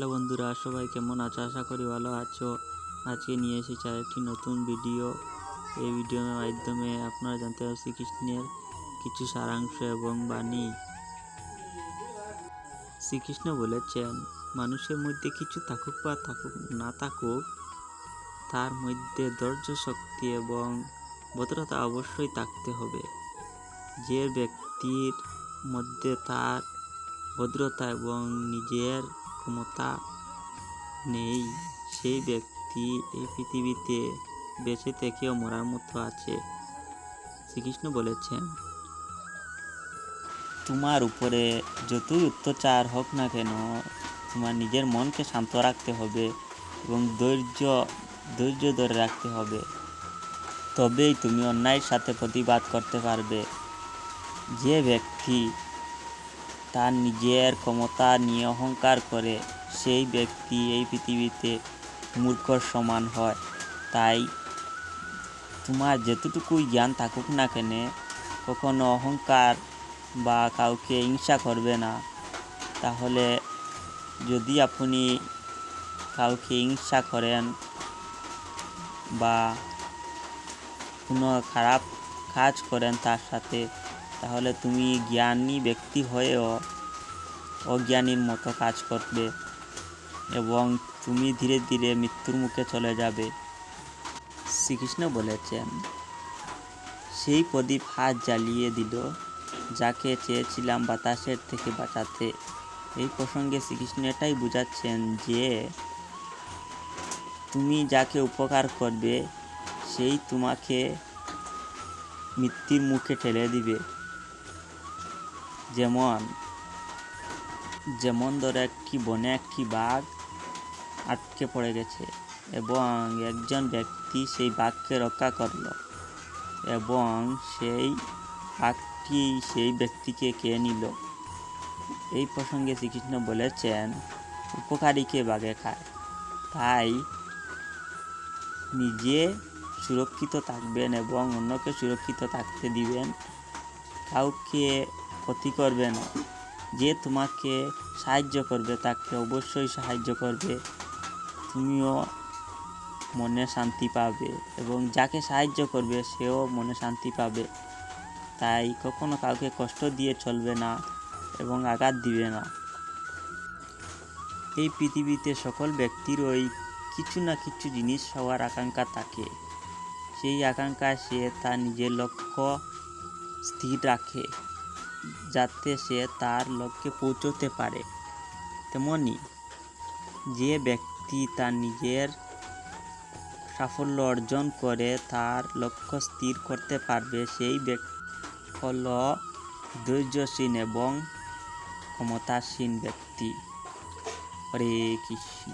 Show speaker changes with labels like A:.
A: Hello বন্ধুরা, সবাই কেমন আছো? আশা করি ভালো আছো। আজকে নিয়ে এসেছি আরেকটি নতুন ভিডিও। এই ভিডিওর মাধ্যমে আপনারা জানতে পারবেন শ্রীকৃষ্ণের কিছু সারাংশ এবং বাণী। শ্রীকৃষ্ণ বলেছেন, মানুষের মধ্যে কিছু থাকুক বা থাকুক না থাকুক, তার মধ্যে ধৈর্য, শক্তি এবং ভদ্রতা অবশ্যই থাকতে হবে। যে ব্যক্তির মধ্যে তার ভদ্রতা এবং নিজের ক্ষমতা নেই, সেই ব্যক্তি এই পৃথিবীতে বেঁচে থেকেও মরার মতো আছে। শ্রীকৃষ্ণ বলেছেন, তোমার উপরে যতই অত্যাচার হোক না কেন, তোমার নিজের মনকে শান্ত রাখতে হবে এবং ধৈর্য ধরে রাখতে হবে। তবেই তুমি অন্যায়ের সাথে প্রতিবাদ করতে পারবে। যে ব্যক্তি তার নিজের ক্ষমতা নিয়ে অহংকার করে, সেই ব্যক্তি এই পৃথিবীতে মূর্খর সমান হয়। তাই তোমার যেতটুকুই জ্ঞান থাকুক না কেন, কখনো অহংকার বা কাউকে হিংসা করবে না। তাহলে যদি আপনি কাউকে হিংসা করেন বা কোনো খারাপ কাজ করেন তার সাথে, তাহলে তুমি জ্ঞানী ব্যক্তি হয়েও অজ্ঞানীর মতো কাজ করবে এবং তুমি ধীরে ধীরে মৃত্যুর মুখে চলে যাবে। শ্রীকৃষ্ণ বলেছেন, সেই প্রদীপ হাত জ্বালিয়ে দিল যাকে চেয়েছিলাম বাতাসের থেকে বাঁচাতে। এই প্রসঙ্গে শ্রীকৃষ্ণ এটাই বোঝাচ্ছেন যে তুমি যাকে উপকার করবে সেই তোমাকে মৃত্যুর মুখে ঠেলে দিবে। যেমন ধরো, একটি বনে একটি বাঘ আটকে পড়ে গেছে এবং একজন ব্যক্তি সেই বাঘকে রক্ষা করল এবং সেই বাঘটি সেই ব্যক্তিকে খেয়ে নিল। এই প্রসঙ্গে শ্রীকৃষ্ণ বলেছেন, উপকারীকে বাঘে খায়। তাই নিজে সুরক্ষিত থাকবেন এবং অন্যকে সুরক্ষিত থাকতে দিবেন। কাউকে ক্ষতি করবে না। যে তোমাকে সাহায্য করবে তাকে অবশ্যই সাহায্য করবে, তুমিও মনে শান্তি পাবে এবং যাকে সাহায্য করবে সেও মনে শান্তি পাবে। তাই কখনো কাউকে কষ্ট দিয়ে চলবে না এবং আঘাত দিবে না। এই পৃথিবীতে সকল ব্যক্তিরই কিছু না কিছু জিনিস হওয়ার আকাঙ্ক্ষা থাকে। সেই আকাঙ্ক্ষায় সে তার নিজের লক্ষ্য স্থির রাখে যাতে সে তার লক্ষ্যে পৌঁছতে পারে। তেমনি যে ব্যক্তি তার নিজের সাফল্য অর্জন করে তার লক্ষ্য স্থির করতে পারবে, সেই ব্যক্তি হল ধৈর্যশীল এবং ক্ষমতাসীন ব্যক্তি। হরে কৃষ্ণ।